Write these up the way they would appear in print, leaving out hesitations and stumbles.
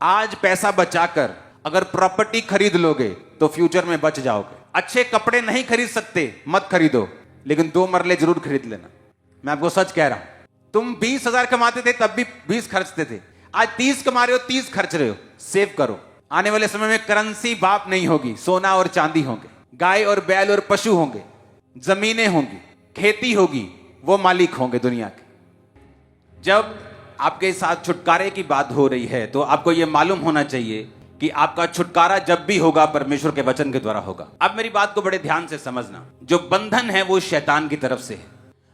आज पैसा बचाकर अगर प्रॉपर्टी खरीद लोगे तो फ्यूचर में बच जाओगे। अच्छे कपड़े नहीं खरीद सकते, मत खरीदो, लेकिन 2 मरले जरूर खरीद लेना। मैं आपको सच कह रहा हूं। तुम 20,000 कमाते थे तब भी 20 खर्चते थे, आज 30 कमा रहे हो, 30 खर्च रहे हो। सेव करो, आने वाले समय में करेंसी बाप नहीं होगी, सोना और चांदी होंगे, गाय और बैल और पशु होंगे, जमीनें होंगी, खेती होगी, वो मालिक होंगे दुनिया के। जब आपके साथ छुटकारे की बात हो रही है तो आपको यह मालूम होना चाहिए कि आपका छुटकारा जब भी होगा परमेश्वर के वचन के द्वारा होगा। अब मेरी बात को बड़े ध्यान से समझना। जो बंधन है वो शैतान की तरफ से है।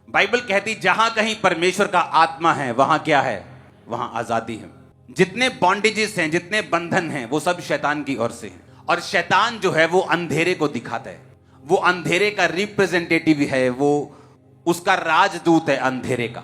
बाइबल कहती जहां कहीं परमेश्वर का आत्मा है वहां क्या है? वहां आजादी है। जितने बॉन्डेजेस हैं, जितने बंधन हैं, वो सब शैतान की ओर से हैं। और शैतान जो है वो अंधेरे को दिखाता है, वो अंधेरे का रिप्रेजेंटेटिव है, वो उसका राजदूत है अंधेरे का।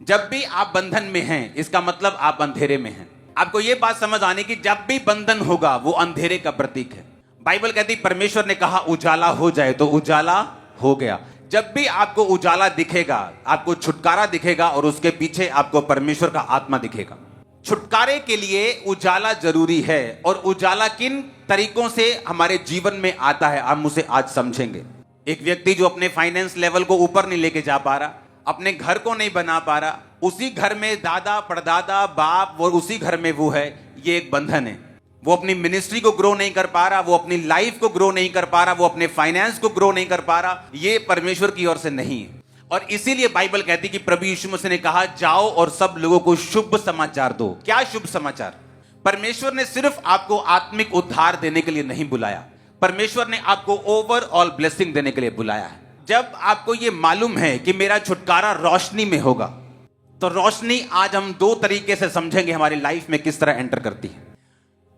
जब भी आप बंधन में हैं इसका मतलब आप अंधेरे में हैं। आपको यह बात समझ आने की, जब भी बंधन होगा वो अंधेरे का प्रतीक है। बाइबल कहती परमेश्वर ने कहा उजाला हो जाए तो उजाला हो गया। जब भी आपको उजाला दिखेगा, आपको छुटकारा दिखेगा और उसके पीछे आपको परमेश्वर का आत्मा दिखेगा। छुटकारे के लिए उजाला जरूरी है। और उजाला किन तरीकों से हमारे जीवन में आता है हम उसे आज समझेंगे। एक व्यक्ति जो अपने फाइनेंस लेवल को ऊपर नहीं लेके जा पा रहा, अपने घर को नहीं बना पा रहा, उसी घर में दादा परदादा बाप और उसी घर में वो है, ये एक बंधन है। वो अपनी मिनिस्ट्री को ग्रो नहीं कर पा रहा, वो अपनी लाइफ को ग्रो नहीं कर पा रहा, वो अपने फाइनेंस को ग्रो नहीं कर पा रहा, ये परमेश्वर की ओर से नहीं है। और इसीलिए बाइबल कहती कि प्रभु यीशु मसीह ने कहा जाओ और सब लोगों को शुभ समाचार दो। क्या शुभ समाचार? परमेश्वर ने सिर्फ आपको आत्मिक उद्धार देने के लिए नहीं बुलाया, परमेश्वर ने आपको ओवरऑल ब्लेसिंग देने के लिए बुलाया है। जब आपको यह मालूम है कि मेरा छुटकारा रोशनी में होगा, तो रोशनी आज हम 2 तरीके से समझेंगे हमारी लाइफ में किस तरह एंटर करती है।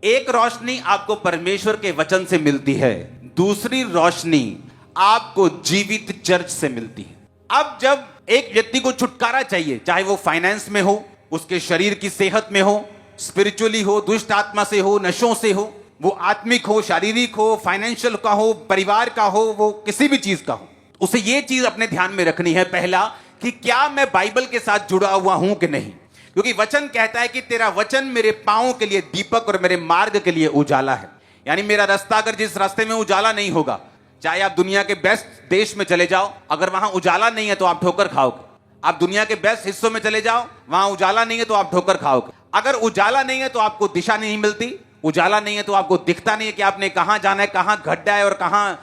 एक रोशनी आपको परमेश्वर के वचन से मिलती है, दूसरी रोशनी आपको जीवित चर्च से मिलती है। अब जब एक व्यक्ति को छुटकारा चाहिए, चाहे वो फाइनेंस में हो, उसके शरीर की सेहत में हो, स्पिरिचुअली हो, दुष्ट आत्मा से हो, नशों से हो, वो आत्मिक हो, शारीरिक हो, फाइनेंशियल का हो, परिवार का हो, वो किसी भी चीज का हो, उसे ये चीज अपने ध्यान में रखनी है पहला कि क्या मैं बाइबल के साथ जुड़ा हुआ हूं कि नहीं। क्योंकि वचन कहता है कि तेरा वचन मेरे पांवों के लिए दीपक और मेरे मार्ग के लिए उजाला है। यानी मेरा रास्ता अगर जिस रास्ते में उजाला नहीं होगा, चाहे आप दुनिया के बेस्ट देश में चले जाओ, अगर वहां उजाला नहीं है तो आप ठोकर खाओगे। आप दुनिया के बेस्ट हिस्सों में चले जाओ, वहां उजाला नहीं है तो आप ठोकर खाओगे। अगर उजाला नहीं है तो आपको दिशा नहीं मिलती, उजाला नहीं है तो आपको दिखता नहीं है कि आपने कहां जाना है, कहां गड्ढा है और कहां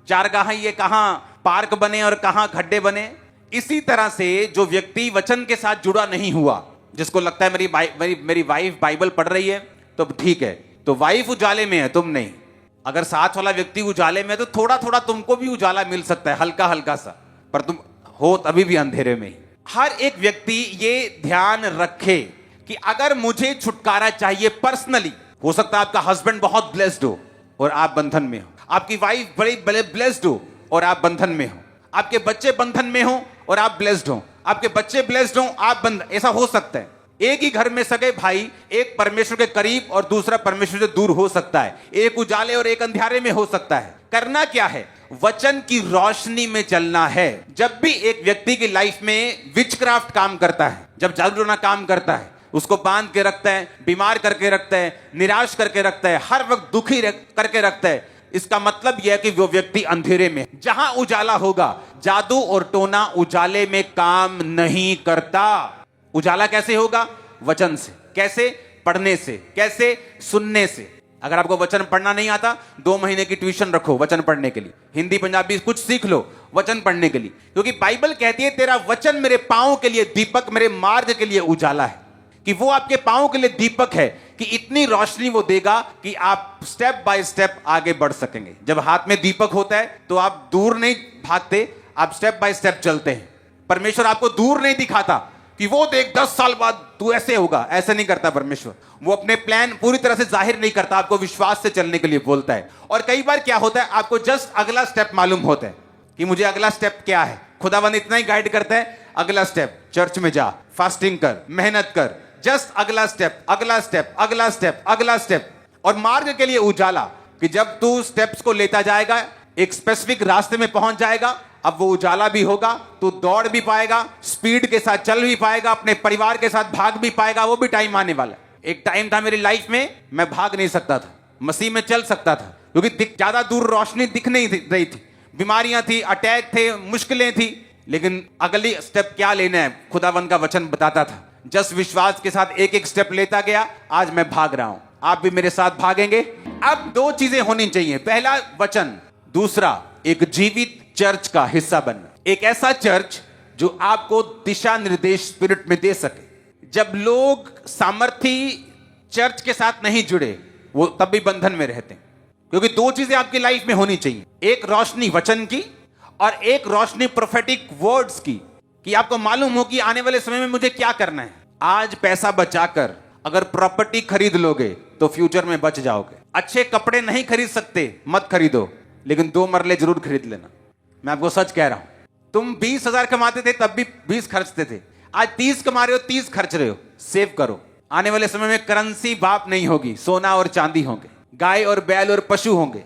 चारगाह है, कहां पार्क बने और कहां गड्ढे बने। इसी तरह से जो व्यक्ति वचन के साथ जुड़ा नहीं हुआ, जिसको लगता है मेरी वाइफ बाइबल पढ़ रही है तो ठीक है, तो वाइफ उजाले में है, तुम नहीं। अगर साथ वाला व्यक्ति उजाले में है तो थोड़ा थोड़ा तुमको भी उजाला मिल सकता है, हल्का हल्का सा, पर तुम हो तभी भी अंधेरे में। हर एक व्यक्ति ये ध्यान रखे कि अगर मुझे छुटकारा चाहिए पर्सनली, हो सकता है आपका हस्बैंड बहुत ब्लेस्ड हो और आप बंधन में हो, आपकी वाइफ बड़ी ब्लेस्ड हो और आप बंधन में हो, आपके बच्चे बंधन में हो और आप ब्लेस्ड हो, आपके बच्चे ब्लेस्ड हो, आप बंधन, ऐसा हो सकता है। एक ही घर में सगे भाई, एक परमेश्वर के करीब और दूसरा परमेश्वर से दूर हो सकता है, एक उजाले और एक अंधेरे में हो सकता है। करना क्या है? वचन की रोशनी में चलना है। जब भी एक व्यक्ति की लाइफ में विचक्राफ्ट काम करता है, जब जादूटोना काम करता है, उसको बांध के रखता है, बीमार करके रखता है, निराश करके रखता है, हर वक्त दुखी करके रखता है, इसका मतलब यह है कि वो व्यक्ति अंधेरे में। जहां उजाला होगा, जादू और टोना उजाले में काम नहीं करता। उजाला कैसे होगा? वचन से। कैसे? पढ़ने से। कैसे? सुनने से। अगर आपको वचन पढ़ना नहीं आता, 2 महीने की ट्यूशन रखो वचन पढ़ने के लिए, हिंदी पंजाबी कुछ सीख लो वचन पढ़ने के लिए। क्योंकि बाइबल कहती है तेरा वचन मेरे पांव के लिए दीपक, मेरे मार्ग के लिए उजाला है। कि वो आपके पांव के लिए दीपक है कि इतनी रोशनी वो देगा कि आप स्टेप बाय स्टेप आगे बढ़ सकेंगे। जब हाथ में दीपक होता है तो आप दूर नहीं भागते, आप स्टेप बाय स्टेप चलते हैं। परमेश्वर आपको दूर नहीं दिखाता कि वो देख 10 साल बाद तू ऐसे होगा, ऐसे नहीं करता परमेश्वर। वो अपने प्लान पूरी तरह से जाहिर नहीं करता, आपको विश्वास से चलने के लिए बोलता है। और कई बार क्या होता है, आपको जस्ट अगला स्टेप मालूम होता है कि मुझे अगला स्टेप क्या है। खुदावंद इतना ही गाइड करता है, अगला स्टेप चर्च में जा, फास्टिंग कर, मेहनत कर, जस्ट अगला स्टेप, अगला स्टेप, अगला स्टेप, अगला स्टेप। और मार्ग के लिए उजाला कि जब तू स्टेप्स को लेता जाएगा, एक स्पेसिफिक रास्ते में पहुंच जाएगा, अब वो उजाला भी होगा, तू दौड़ भी पाएगा, स्पीड के साथ चल भी पाएगा, अपने परिवार के साथ भाग भी पाएगा, वो भी टाइम आने वाला है। एक टाइम था मेरी लाइफ में, मैं भाग नहीं सकता था, मसीह में चल सकता था, क्योंकि ज्यादा दूर रोशनी दिख नहीं रही थी, बीमारियां थी, अटैक थे, मुश्किलें थी। लेकिन अगली स्टेप क्या लेना है खुदावंद का वचन बताता था। जस्ट विश्वास के साथ एक एक स्टेप लेता गया, आज मैं भाग रहा हूं, आप भी मेरे साथ भागेंगे। अब दो चीजें होनी चाहिए, पहला वचन, दूसरा एक जीवित चर्च का हिस्सा बनना। एक ऐसा चर्च जो आपको दिशा निर्देश स्पिरिट में दे सके। जब लोग सामर्थी चर्च के साथ नहीं जुड़े, वो तब भी बंधन में रहते हैं, क्योंकि दो चीजें आपकी लाइफ में होनी चाहिए, एक रोशनी वचन की और एक रोशनी प्रोफेटिक वर्ड्स की, कि आपको मालूम हो कि आने वाले समय में मुझे क्या करना है। आज पैसा बचाकर अगर प्रॉपर्टी खरीद लोगे तो फ्यूचर में बच जाओगे। अच्छे कपड़े नहीं खरीद सकते, मत खरीदो, लेकिन 2 मरले जरूर खरीद लेना। मैं आपको सच कह रहा हूं, तुम 20,000 कमाते थे तब भी 20 खर्चते थे, आज 30 कमा रहे हो, 30 खर्च रहे हो। सेव करो, आने वाले समय में करेंसी बाप नहीं होगी, सोना और चांदी होंगे, गाय और बैल और पशु होंगे,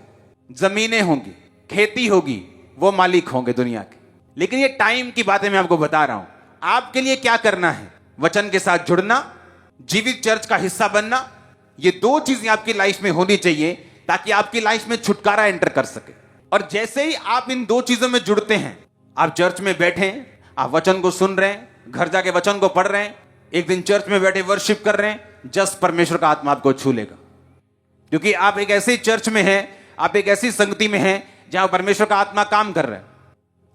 जमीनें होंगी, खेती होगी, वो मालिक होंगे दुनिया के। लेकिन ये टाइम की बातें मैं आपको बता रहा हूं। आपके लिए क्या करना है, वचन के साथ जुड़ना, जीवित चर्च का हिस्सा बनना। ये दो चीजें आपकी लाइफ में होनी चाहिए ताकि आपकी लाइफ में छुटकारा एंटर कर सके। और जैसे ही आप इन दो चीजों में जुड़ते हैं, आप चर्च में बैठे हैं, आप वचन को सुन रहे हैं, घर जाके वचन को पढ़ रहे हैं, एक दिन चर्च में बैठे वर्शिप कर रहे हैं, जस्ट परमेश्वर का आत्मा आपको छू लेगा, क्योंकि आप एक ऐसे चर्च में हैं, आप एक ऐसी संगति में हैं जहां परमेश्वर का आत्मा काम कर रहा है,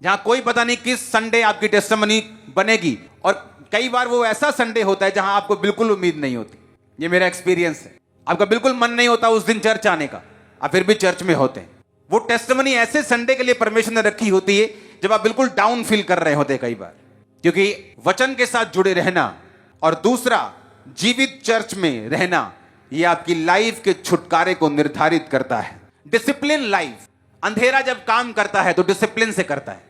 जहां कोई पता नहीं किस संडे आपकी टेस्टिमनी बनेगी। और कई बार वो ऐसा संडे होता है जहां आपको बिल्कुल उम्मीद नहीं होती। ये मेरा एक्सपीरियंस है, आपका बिल्कुल मन नहीं होता उस दिन चर्च आने का, आप फिर भी चर्च में होते हैं। वो टेस्टिमनी ऐसे संडे के लिए परमेश्वर ने रखी होती है जब आप बिल्कुल डाउन फील कर रहे होते हैं कई बार, क्योंकि वचन के साथ जुड़े रहना और दूसरा जीवित चर्च में रहना, यह आपकी लाइफ के छुटकारे को निर्धारित करता है। डिसिप्लिन लाइफ, अंधेरा जब काम करता है तो डिसिप्लिन से करता है।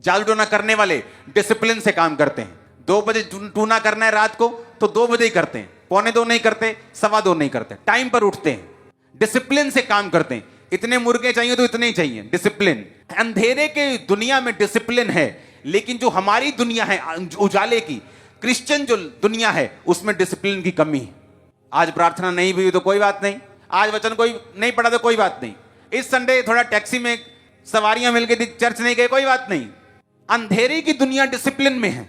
जादू टोना करने वाले डिसिप्लिन से काम करते हैं। 2 बजे टूना करना है रात को तो 2 बजे ही करते हैं, 1:45 नहीं करते, 2:15 नहीं करते, टाइम पर उठते हैं, डिसिप्लिन से काम करते हैं। इतने मुर्गे चाहिए तो इतने ही चाहिए, डिसिप्लिन। अंधेरे के दुनिया में डिसिप्लिन है, लेकिन जो हमारी दुनिया है उजाले की, क्रिश्चियन जो दुनिया है, उसमें डिसिप्लिन की कमी है। आज प्रार्थना नहीं हुई तो कोई बात नहीं, आज वचन कोई नहीं पढ़ा तो कोई बात नहीं, इस संडे थोड़ा टैक्सी में सवारियां मिलकर चर्च नहीं गए, कोई बात नहीं। अंधेरे की दुनिया डिसिप्लिन में है,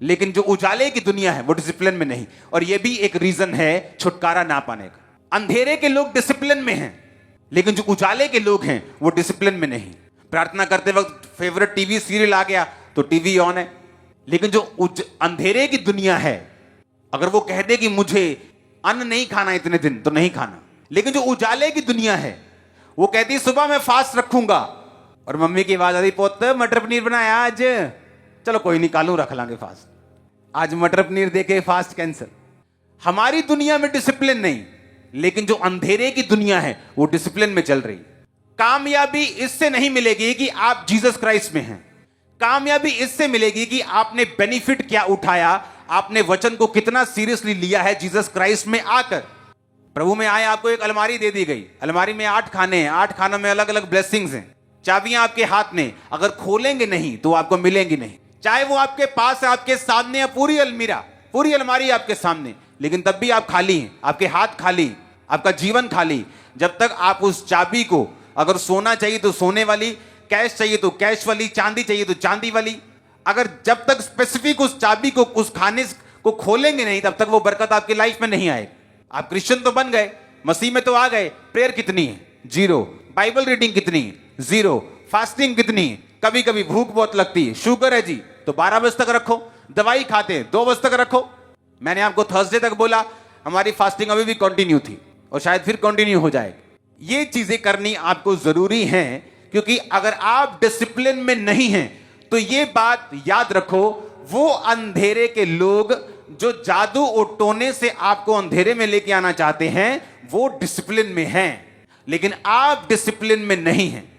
लेकिन जो उजाले की दुनिया है वो डिसिप्लिन में नहीं। और यह भी एक रीजन है छुटकारा ना पाने का। अंधेरे के लोग डिसिप्लिन में हैं, लेकिन जो उजाले के लोग हैं वो डिसिप्लिन में नहीं। प्रार्थना करते वक्त फेवरेट टीवी सीरियल आ गया तो टीवी ऑन है, लेकिन जो अंधेरे की दुनिया है, अगर वो कह दे कि मुझे अन्न नहीं खाना इतने दिन तो नहीं खाना। लेकिन जो उजाले की दुनिया है वो कहती सुबह मैं फास्ट रखूंगा, और मम्मी की आवाज आती पुत मटर पनीर बनाया आज, चलो कोई नहीं कालू रख लांगे फास्ट, आज मटर पनीर देके फास्ट कैंसिल। हमारी दुनिया में डिसिप्लिन नहीं, लेकिन जो अंधेरे की दुनिया है वो डिसिप्लिन में चल रही है। कामयाबी इससे नहीं मिलेगी कि आप जीसस क्राइस्ट में हैं, कामयाबी इससे मिलेगी कि आपने बेनिफिट क्या उठाया, आपने वचन को कितना सीरियसली लिया है। जीसस क्राइस्ट में आकर, प्रभु में आए, आपको एक अलमारी दे दी गई, अलमारी में 8 खाने हैं, 8 खानों में अलग अलग ब्लेसिंग्स हैं, चाबियां आपके हाथ में, अगर खोलेंगे नहीं तो आपको मिलेंगी नहीं। चाहे वो आपके पास है, आपके सामने है, पूरी अलमीरा, पूरी अलमारी आपके सामने, लेकिन तब भी आप खाली हैं, आपके हाथ खाली, आपका जीवन खाली। जब तक आप उस चाबी को, अगर सोना चाहिए तो सोने वाली, कैश चाहिए तो कैश वाली, चांदी चाहिए तो चांदी वाली, अगर जब तक स्पेसिफिक उस चाबी को, उस खाने को खोलेंगे नहीं, तब तक वो बरकत आपकी लाइफ में नहीं आएगी। आप क्रिश्चियन तो बन गए, मसीह में तो आ गए, प्रेयर कितनी है? 0। बाइबल रीडिंग कितनी है? 0। फास्टिंग कितनी है? कभी कभी भूख बहुत लगती है, शुगर है जी तो 12 बजे तक रखो, दवाई खाते हैं 2 बजे तक रखो। मैंने आपको थर्सडे तक बोला, हमारी फास्टिंग अभी भी कंटिन्यू थी और शायद फिर कंटिन्यू हो जाएगी। ये चीजें करनी आपको जरूरी है, क्योंकि अगर आप डिसिप्लिन में नहीं हैं तो ये बात याद रखो, वो अंधेरे के लोग जो जादू और टोने से आपको अंधेरे में लेके आना चाहते हैं, वो डिसिप्लिन में हैं, लेकिन आप डिसिप्लिन में नहीं हैं।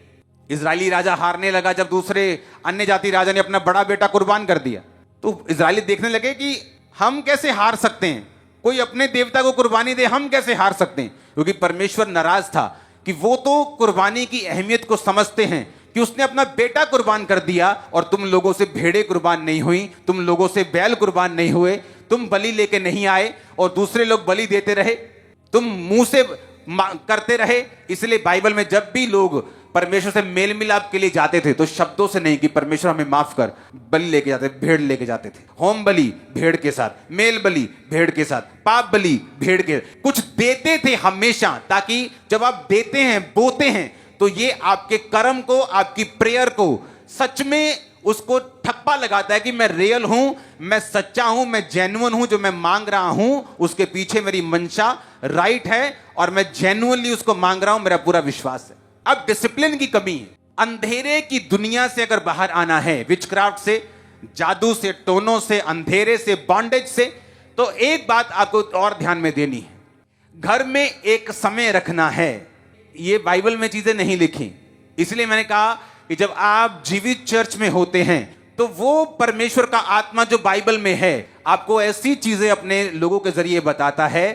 इजरायली राजा हारने लगा जब दूसरे अन्य जाति राजा ने अपना बड़ा बेटा कुर्बान कर दिया, तो इजरायली देखने लगे कि हम कैसे हार सकते हैं, कोई अपने देवता को कुर्बानी दे, हम कैसे हार सकते हैं। क्योंकि परमेश्वर नाराज था कि वो तो कुर्बानी की अहमियत को समझते हैं कि उसने अपना बेटा कुर्बान कर दिया और तुम लोगों से भेड़े कुर्बान नहीं हुई, तुम लोगों से बैल कुर्बान नहीं हुए, तुम बलि लेके नहीं आए और दूसरे लोग बलि देते रहे, तुम मुंह से करते रहे। इसलिए बाइबल में जब भी लोग परमेश्वर से मेल मिलाप के लिए जाते थे तो शब्दों से नहीं कि परमेश्वर हमें माफ कर, बलि लेके जाते, भेड़ लेके जाते थे। होम बलि भेड़ के साथ, मेल बलि भेड़ के साथ, पाप बलि भेड़ के, कुछ देते थे हमेशा, ताकि जब आप देते हैं, बोते हैं, तो ये आपके कर्म को, आपकी प्रेयर को सच में उसको ठप्पा लगाता है कि मैं रियल हूं, मैं सच्चा हूं, मैं जेन्युइन हूं। जो मैं मांग रहा हूं उसके पीछे मेरी मंशा राइट है और मैं जेन्युइनली उसको मांग रहा हूं, मेरा पूरा विश्वास है। अब डिसिप्लिन की कमी है। अंधेरे की दुनिया से अगर बाहर आना है, विचक्राफ्ट से, जादू से, टोनों से, अंधेरे से, बॉन्डेज से, तो एक बात आपको और ध्यान में देनी है, घर में एक समय रखना है। ये बाइबल में चीजें नहीं लिखी, इसलिए मैंने कहा कि जब आप जीवित चर्च में होते हैं तो वो परमेश्वर का आत्मा जो बाइबल में है आपको ऐसी चीजें अपने लोगों के जरिए बताता है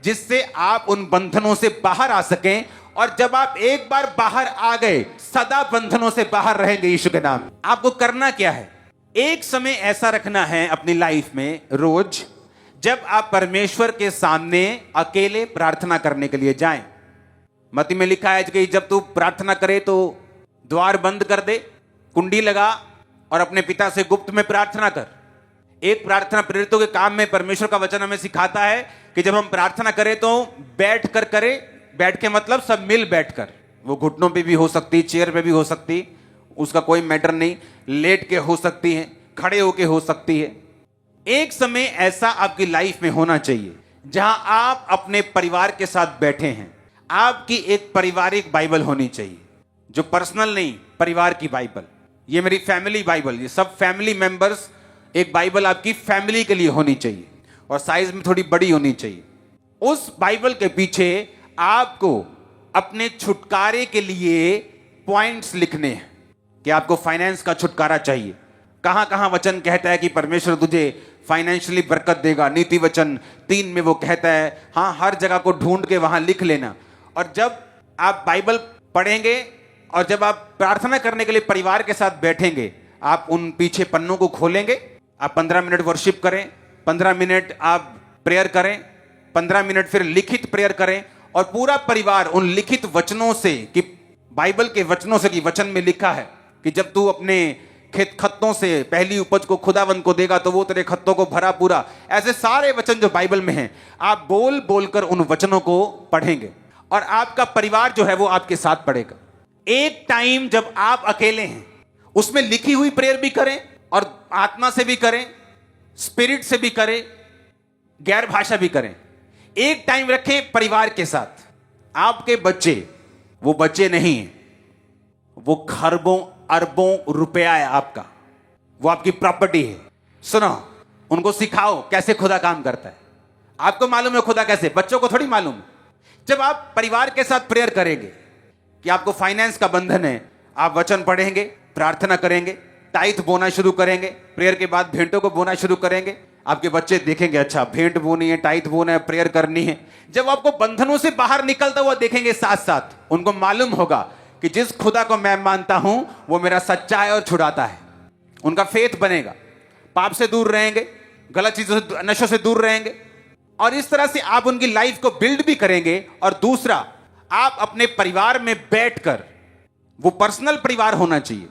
जिससे आप उन बंधनों से बाहर आ सकें। और जब आप एक बार बाहर आ गए, सदा बंधनों से बाहर रहेंगे यीशु के नाम। आपको करना क्या है, एक समय ऐसा रखना है अपनी लाइफ में रोज, जब आप परमेश्वर के सामने अकेले प्रार्थना करने के लिए जाएं। मत्ती में लिखा है कि जब तू प्रार्थना करे तो द्वार बंद कर दे, कुंडी लगा और अपने पिता से गुप्त में प्रार्थना कर। एक प्रार्थना प्रेरितों के काम में परमेश्वर का वचन हमें सिखाता है कि जब हम प्रार्थना करें तो बैठ कर करें। बैठ के मतलब सब मिल बैठकर, वो घुटनों पे भी हो सकती, चेयर पे भी हो सकती, उसका कोई मैटर नहीं, लेट के हो सकती है, खड़े होके हो सकती है। एक समय ऐसा आपकी लाइफ में होना चाहिए जहां आप अपने परिवार के साथ बैठे हैं। आपकी एक पारिवारिक बाइबल होनी चाहिए, जो पर्सनल नहीं, परिवार की बाइबल। ये मेरी फैमिली बाइबल, ये सब फैमिली मेंबर्स, एक बाइबल आपकी फैमिली के लिए होनी चाहिए और साइज में थोड़ी बड़ी होनी चाहिए। उस बाइबल के पीछे आपको अपने छुटकारे के लिए पॉइंट्स लिखने हैं कि आपको फाइनेंस का छुटकारा चाहिए। कहां कहां वचन कहता है कि परमेश्वर तुझे फाइनेंशियली बरकत देगा, नीति वचन 3 में वो कहता है। हाँ, हर जगह को ढूंढ के वहां लिख लेना। और जब आप बाइबल पढ़ेंगे और जब आप प्रार्थना करने के लिए परिवार के साथ बैठेंगे, आप उन पीछे पन्नों को खोलेंगे। आप 15 मिनट वर्शिप करें, 15 मिनट आप प्रेयर करें, 15 मिनट फिर लिखित प्रेयर करें, और पूरा परिवार उन लिखित वचनों से, कि बाइबल के वचनों से, कि वचन में लिखा है कि जब तू अपने खेत खत्तों से पहली उपज को खुदावंद को देगा तो वो तेरे खत्तों को भरा पूरा। ऐसे सारे वचन जो बाइबल में हैं, आप बोल बोलकर उन वचनों को पढ़ेंगे और आपका परिवार जो है वो आपके साथ पढ़ेगा। एक टाइम जब आप अकेले हैं, उसमें लिखी हुई प्रेयर भी करें और आत्मा से भी करें, स्पिरिट से भी करें, गैर भाषा भी करें। एक टाइम रखें परिवार के साथ। आपके बच्चे वो बच्चे नहीं हैं, वो खरबों अरबों रुपया है आपका, वो आपकी प्रॉपर्टी है। सुनो, उनको सिखाओ कैसे खुदा काम करता है। आपको मालूम है खुदा कैसे, बच्चों को थोड़ी मालूम। जब आप परिवार के साथ प्रेयर करेंगे कि आपको फाइनेंस का बंधन है, आप वचन पढ़ेंगे, प्रार्थना करेंगे, टाइथ बोना शुरू करेंगे, प्रेयर के बाद भेंटों को बोना शुरू करेंगे। आपके बच्चे देखेंगे अच्छा भेंट बोनी है, टाइथ बोना है, प्रेयर करनी है। जब आपको बंधनों से बाहर निकलता हुआ देखेंगे, साथ साथ उनको मालूम होगा कि जिस खुदा को मैं मानता हूं वो मेरा सच्चा है और छुड़ाता है। उनका फेथ बनेगा, पाप से दूर रहेंगे, गलत चीजों से, नशों से दूर रहेंगे। और इस तरह से आप उनकी लाइफ को बिल्ड भी करेंगे। और दूसरा, आप अपने परिवार में बैठकर, वो पर्सनल परिवार होना चाहिए,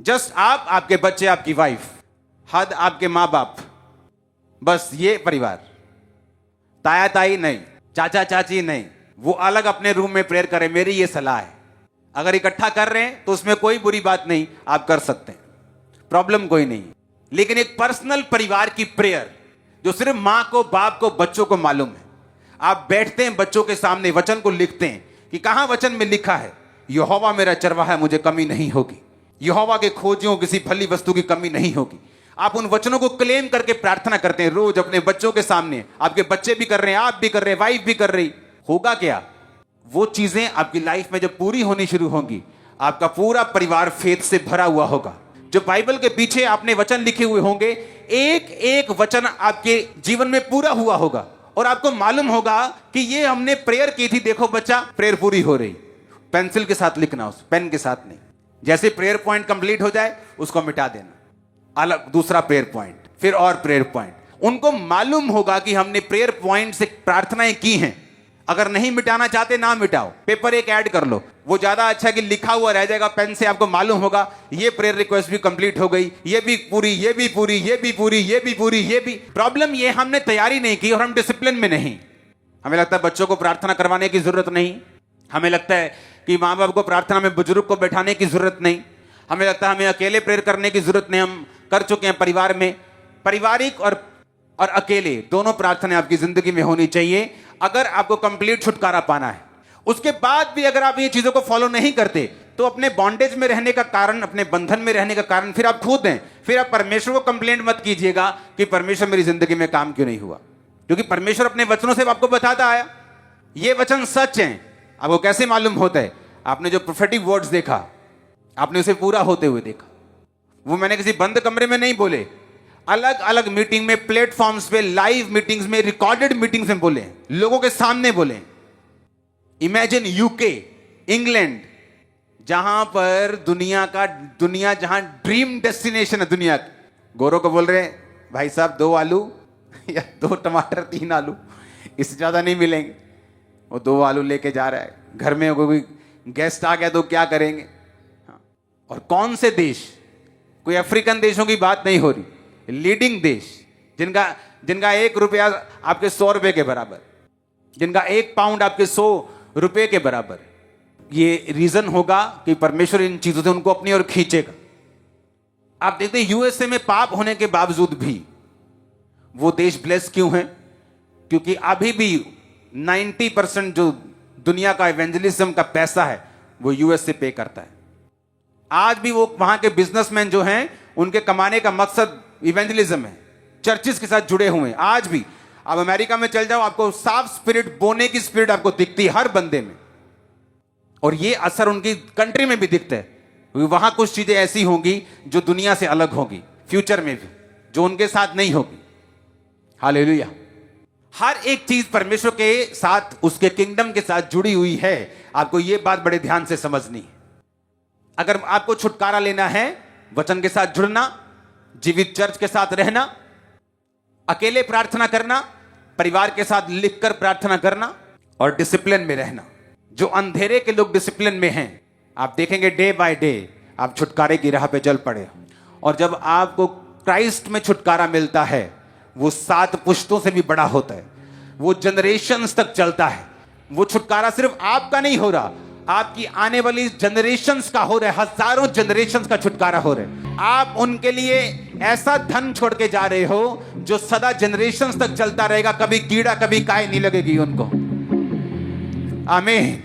जस्ट आप, आपके बच्चे, आपकी वाइफ, हद आपके माँ बाप, बस ये परिवार। ताया ताई नहीं, चाचा चाची नहीं, वो अलग अपने रूम में प्रेयर करें। मेरी ये सलाह है। अगर इकट्ठा कर रहे हैं तो उसमें कोई बुरी बात नहीं, आप कर सकते हैं, प्रॉब्लम कोई नहीं। लेकिन एक पर्सनल परिवार की प्रेयर जो सिर्फ माँ को, बाप को, बच्चों को मालूम है। आप बैठते हैं बच्चों के सामने, वचन को लिखते हैं कि कहां वचन में लिखा है, यहोवा मेरा चरवाहा है, मुझे कमी नहीं होगी। यहोवा के खोजियों किसी फली वस्तु की कमी नहीं होगी। आप उन वचनों को क्लेम करके प्रार्थना करते हैं रोज अपने बच्चों के सामने। आपके बच्चे भी कर रहे हैं, आप भी कर रहे हैं, वाइफ भी कर रही। होगा क्या, वो चीजें आपकी लाइफ में जब पूरी होनी शुरू होंगी, आपका पूरा परिवार फेथ से भरा हुआ होगा। जो बाइबल के पीछे आपने वचन लिखे हुए होंगे, एक एक वचन आपके जीवन में पूरा हुआ होगा और आपको मालूम होगा कि ये हमने प्रेयर की थी, देखो बच्चा प्रेयर पूरी हो रही। पेंसिल के साथ लिखना, उस पेन के साथ नहीं। जैसे प्रेयर पॉइंट कंप्लीट हो जाए उसको मिटा देना, अलग दूसरा प्रेयर पॉइंट, फिर और प्रेयर पॉइंट। उनको मालूम होगा कि हमने प्रेयर पॉइंट से प्रार्थनाएं की हैं। अगर नहीं मिटाना चाहते ना मिटाओ, पेपर एक ऐड कर लो, वो ज्यादा अच्छा कि लिखा हुआ रह जाएगा पेन से, आपको मालूम होगा ये प्रेयर रिक्वेस्ट भी कंप्लीट हो गई, ये भी पूरी, ये भी पूरी, ये भी पूरी, ये भी पूरी, ये भी। प्रॉब्लम ये हमने तैयारी नहीं की और हम डिसिप्लिन में नहीं। हमें लगता है बच्चों को प्रार्थना करवाने की जरूरत नहीं, हमें लगता है कि माँ बाप को प्रार्थना में बुजुर्ग को बैठाने की जरूरत नहीं, हमें लगता है हमें अकेले प्रेयर करने की जरूरत नहीं। हम कर चुके हैं परिवार में। पारिवारिक और अकेले दोनों प्रार्थनाएं आपकी जिंदगी में होनी चाहिए अगर आपको कंप्लीट छुटकारा पाना है। उसके बाद भी अगर आप ये चीजों को फॉलो नहीं करते तो अपने बॉन्डेज में रहने का कारण, अपने बंधन में रहने का कारण फिर आप खुद हैं। फिर आप परमेश्वर को कंप्लेंट मत कीजिएगा कि परमेश्वर मेरी जिंदगी में काम क्यों नहीं हुआ, क्योंकि परमेश्वर अपने वचनों से आपको बताता आया ये वचन सच हैं। आपको कैसे मालूम होता है? आपने जो प्रोफेटिक वर्ड्स देखा, आपने उसे पूरा होते हुए देखा। वो मैंने किसी बंद कमरे में नहीं बोले, अलग अलग मीटिंग में, प्लेटफॉर्म्स पे, लाइव मीटिंग्स में, रिकॉर्डेड मीटिंग्स में बोले, लोगों के सामने बोले। इमेजिन यूके, इंग्लैंड, जहां पर दुनिया जहां ड्रीम डेस्टिनेशन है दुनिया की, गोरों को बोल रहे हैं भाई साहब 2 आलू या 2 टमाटर 3 आलू, इससे ज्यादा नहीं मिलेंगे। वो 2 आलू लेके जा रहा है, घर में कोई गेस्ट आ गया तो क्या करेंगे? और कौन से देश, कोई अफ्रीकन देशों की बात नहीं हो रही, लीडिंग देश जिनका 1 रुपया आपके 100 रुपए के बराबर, जिनका 1 पाउंड आपके 100 रुपए के बराबर। ये रीजन होगा कि परमेश्वर इन चीजों से उनको अपनी ओर खींचेगा। आप देखते हैं यूएसए में पाप होने के बावजूद भी वो देश ब्लेस क्यों है? क्योंकि अभी भी 90% जो दुनिया का इवेंजलिज्म का पैसा है वो यूएस से पे करता है। आज भी वो वहां के बिजनेसमैन जो हैं उनके कमाने का मकसद इवेंजलिज्म है, चर्चिस के साथ जुड़े हुए हैं। आज भी आप अमेरिका में चल जाओ, आपको साफ स्पिरिट, बोने की स्पिरिट आपको दिखती है हर बंदे में, और ये असर उनकी कंट्री में भी दिखता है। वहां कुछ चीजें ऐसी होंगी जो दुनिया से अलग होगी फ्यूचर में भी, जो उनके साथ नहीं होगी। हालेलुया। हर एक चीज परमेश्वर के साथ, उसके किंगडम के साथ जुड़ी हुई है। आपको यह बात बड़े ध्यान से समझनी है। अगर आपको छुटकारा लेना है, वचन के साथ जुड़ना, जीवित चर्च के साथ रहना, अकेले प्रार्थना करना, परिवार के साथ लिखकर प्रार्थना करना और डिसिप्लिन में रहना। जो अंधेरे के लोग डिसिप्लिन में हैं, आप देखेंगे डे बाय डे आप छुटकारे की राह पे चल पड़े। और जब आपको क्राइस्ट में छुटकारा मिलता है, वो 7 पुश्तों से भी बड़ा होता है, वो जनरेशंस तक चलता है। वो छुटकारा सिर्फ आपका नहीं हो रहा, आपकी आने वाली जनरेशंस का हो रहा है, हजारों जनरेशंस का छुटकारा हो रहा है। आप उनके लिए ऐसा धन छोड़ के जा रहे हो जो सदा जनरेशंस तक चलता रहेगा, कभी कीड़ा कभी काय नहीं लगेगी उनको। आमीन।